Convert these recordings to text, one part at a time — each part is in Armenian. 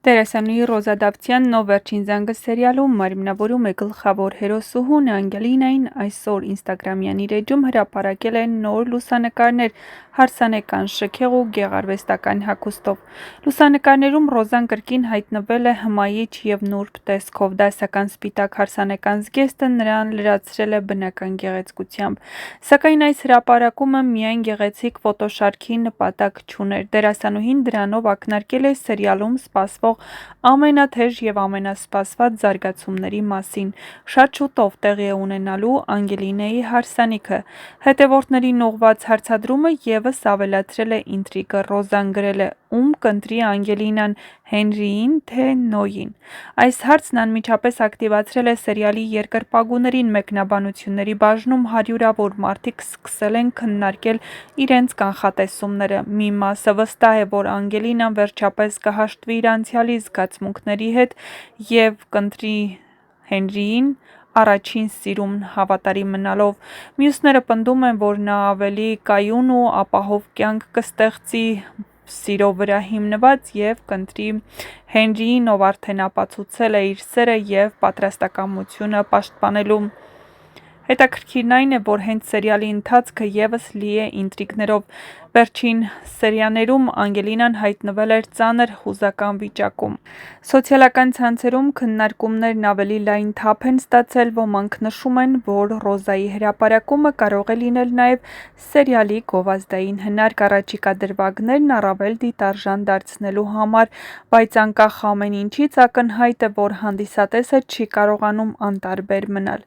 Դերասանուհի Ռոզա Դավթյանն ով վերջին զանգը սերիալում մարմնավորում է գլխավոր հերոսուհուն Անգելինային, այսօր ինստագրամյան իր էջում հրապարակել է նոր լուսանկարներ հարսանեկան շքեղ ու գեղարվեստական հագուստով։ Լուսանկարներում Ռոզան կրկին հայտնվել է հմայիչ և նուրբ տեսքով, դասական սպիտակ հարսանեկան զգեստը նրան լրացրել է բնական գեղեցկությամբ։ Սակայն այս հրապարակումը միայն գեղեցիկ ֆոտոշարքի նպատակ չուներ։ Դերասանուհին դրանով ակնարկել է սերիալում սպասվող ամենաթեժ և ամենասպասված զարգացումների մասին։ Շատ շուտով տեղի է ունենալու Անգելինայի հարսանիքը։ Հետևորդներին ուղղված հարցադրումը ևս ավելացրել է ինտրիգը։ Ռոզան գրել է. «Ում կընտրի Անգելինան, Հենրիին թե Նոյին»։ Այս հարցն անմիջապես ակտիվացրել է սերիալի երկրպագուներին։ Մեկնաբանությունների բաժնում հարյուրավոր մարդիկ սկսել են քննարկել իրենց կանխատեսումները։ Մի մասը վստահ է, որ Անգելինան վերջապես կհաշտվի իր անցյալի զգացմունքների հետ և կընտրի Հենրիին՝ առաջին սիրուն հավատարիմ մնալով։ Մյուսները պնդում են, որ նա ավելի կայուն ու ապահով կյանք կստեղծի սիրո վրա հիմնված և կընտրի Հենրիին, ով արդեն ապացուցել է իր սերը և պատրաստակամությունը պաշտպանելու։ Հետաքրքիրն այն է, որ հենց սերիալի ընթացքը ևս լի է ինտրիգներով։ Վերջին սերիաներում Անգելինան հայտնվել էր ծանր հուզական վիճակում։ Սոցիալական ցանցերում քննարկումներն ավելի լայն թափ են ստացել։ Ոմանք նշում են, որ Ռոզայի հրապարակումը կարող է լինել նաև սերիալի գովազդային հնարք առաջիկա դրվագներն առավել դիտարժան դարձնելու համար, բայց անկախ ամեն ինչից ակնհայտ է, որ հանդիսատեսը չի կարողանում անտարբեր մնալ։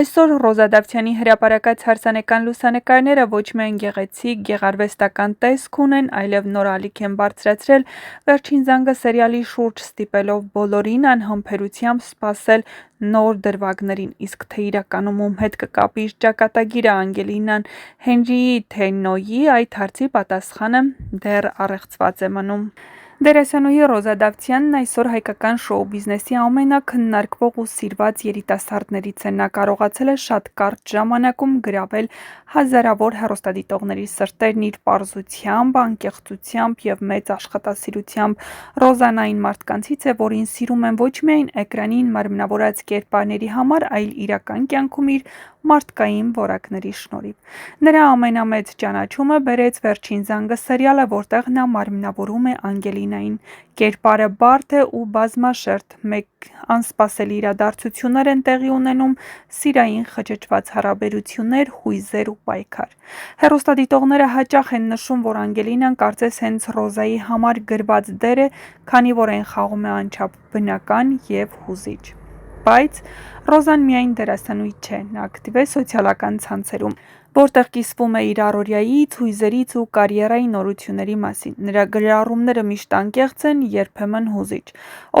Այսօր Ռոզա Դավթյանի հրապարակած հարսանեկան լուսանկարները ոչ միայն գեղեցիկ, գեղարվեստական տեսք ունեն, այլև նոր ալիք են բարձրացրել «Վերջին զանգը» սերիալի շուրջ, ստիպելով բոլորին անհամբերությամբ սպասել նոր դրվագներին։ Իսկ թե իրականում ում հետ կկապի իր ճակատագիրը Անգելինան՝ Հենրիի թե Նոյի, այդ հարցի պատասխանը դեռ առեղծված է մնում։ Դերասանուհի Ռոզա Դավթյանն այսօր հայկական շոու բիզնեսի ամենաքննարկվող ու սիրված երիտասարդներից է։ Նա կարողացել է շատ կարճ ժամանակում գրավել հազարավոր հեռուստադիտողների սրտերն իր պարզությամբ, անկեղծությամբ և մեծ աշխատասիրությամբ։ Ռոզան այն մարդկանցից է, որին սիրում են ոչ միայն էկրանին մարմնավորած կերպարների համար, այլ իրական կյանքում իր մարդկային որակների շնորհիվ։ Նրա ամենամեծ ճանաչումը բերեց «Վերջին զանգը» սերիալը, որտեղ նա մարմնավորում է Անգելինային։ Կերպարը բարդ է ու բազմաշերտ, մեկ անսպասելի իրադարձություններ են տեղի ունենում, սիրային խճճված հարաբերություններ, հույզեր ու պայքար։ Հեռուստադիտողները հաճախ են նշում, որ Անգելինան կարծես հենց Ռոզայի համար գրված դեր է, քանի որ այն խաղում է անչափ բնական և հուզիչ։ Բայց Ռոզան միայն դերասանուհի չէ, նա ակտիվ է սոցիալական ցանցերում, որտեղ կիսվում է իր առօրյայից, հույզերից ու կարիերայի նորությունների մասին։ Նրա գրառումները միշտ անկեղծ են, երբեմն հուզիչ։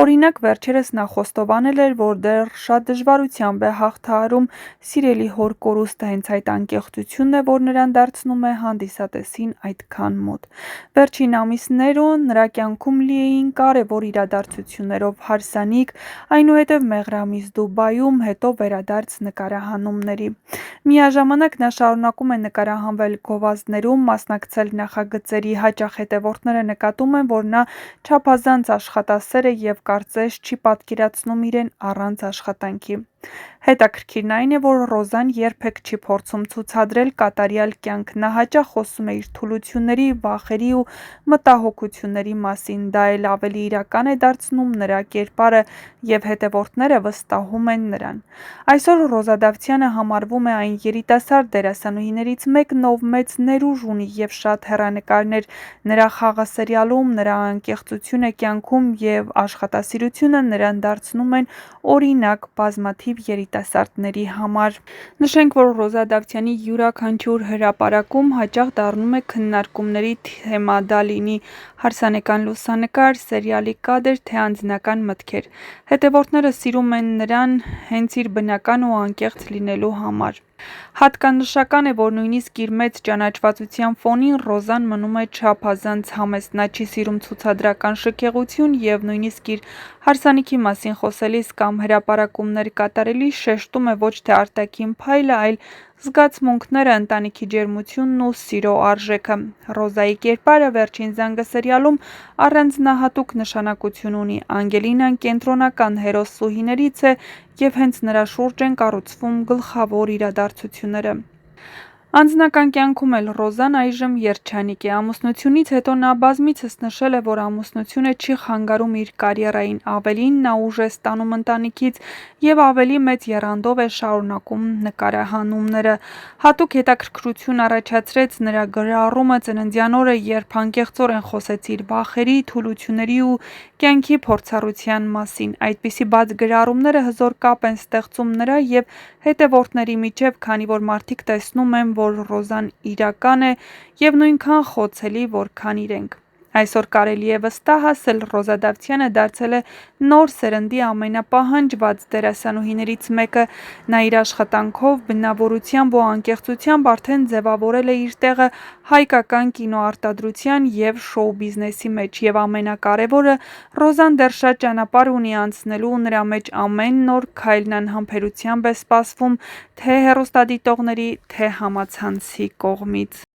Օրինակ, վերջերս նա խոստովանել էր, որ դեռ շատ դժվարությամբ է հաղթահարում սիրելի հոր կորուստը։ Հենց այդ անկեղծությունն է, որ նրան դարձնում է հանդիսատեսին այդքան մոտ։ Վերջին ամիսները նրա կյանքում լի էին կարևոր իրադարձություններով՝ հարսանիք, այնուհետև մեղրամիս Դուբայում, հետո վերադարձ նկարահանումների։ Միաժամանակ նա շարունակում է նկարահանվել գովազդներում, մասնակցել նախագծերի։ Հաճախ հետևորդները նկատում են, որ նա չափազանց աշխատասեր է և կարծես չի պատկերացնում իրեն առանց աշխատանքի։ Հետաքրքիրն այն է, որ Ռոզան երբեք չի փորձում ցուցադրել կատարյալ կյանք։ Նա հաճախ խոսում է իր թուլությունների, վախերի ու մտահոգությունների մասին։ Դա էլ ավելի իրական է դարձնում նրա կերպարը, և հետևորդները վստահում են նրան։ Այսօր Ռոզա Դավթյանը համարվում է այն երիտասարդ դերասանուհիներից մեկն, ով մեծ ներուժ ունի և շատ հեռանկարներ։ Նրա խաղը սերիալում, նրա անկեղծությունը կյանքում և աշխատասիրությունը նրան դարձնում են օրինակ բազմաթիվ երիտասարդների համար։ Նշենք, որ Ռոզա Դավթյանի յուրաքանչյուր հրապարակում հաճախ դառնում է քննարկումների թեմա, դա լինի հարսանեկան լուսանկար, սերիալի կադր, թե անձնական մտքեր։ Հետևորդները սիրում են նրան հենց իր բնական ու անկեղծ լինելու համար։ Հատկանշական է, որ նույնիսկ իր մեծ ճանաչվածության ֆոնին Ռոզան մնում է չափազանց համեստ։ Նա չի սիրում ցուցադրական շքեղություն և նույնիսկ իր հարսանիքի մասին խոսելիս կամ հրապարակումներ կատարելիս շեշտում է ոչ թե արտաքին փայլը, այլ զգացմունքները, ընտանիքի ջերմությունն ու սիրո արժեքը։ Ռոզայի կերպարը վերջին զանգը սերիալում առանձնահատուկ նշանակություն ունի։ Անգելինան կենտրոնական հերոս-սուհիներից է և հենց նրա շուրջ են կառուցվում գլխավոր իրադարձությունները։ Անձնական կյանքում էլ Ռոզան այժմ երջանիկ է։ Ամուսնությունից հետո նա բազմիցս նշել է, որ ամուսնությունը չի խանգարում իր կարիերային, ավելին նա ուժ է ստանում ընտանիքից և ավելի մեծ եռանդով է շարունակում նկարահանումները։ Հատուկ հետաքրքրություն առաջացրեց նրա գրառումը ծննդյան օրը, երբ անկեղծորեն խոսեց իր վախերի, թուլությունների ու կյանքի փորձառության մասին։ Այդպիսի բաց գրառումները հզոր կապ են ստեղծում նրա և հետևորդների միջև, քանի որ մարդիկ տեսնում են, որ Ռոզան իրական է և նույնքան խոցելի, որքան իրենք։ Այսօր կարելի է վստահ ասել՝ Ռոզա Դավթյանը դարձել է նոր սերնդի ամենապահանջված դերասանուհիներից մեկը։ Նա իր աշխատանքով, բնավորությամբ ու անկեղծությամբ արդեն ձևավորել է իր տեղը հայկական կինոարտադրության և շոու բիզնեսի մեջ, և ամենակարևորը՝ Ռոզան դեռ շատ ճանապարհ ունի անցնելու ու նրա մեջ ամեն նոր քայլն անհամբերությամբ է սպասվում թե հեռուստադիտողների, թե համացանցի կողմից։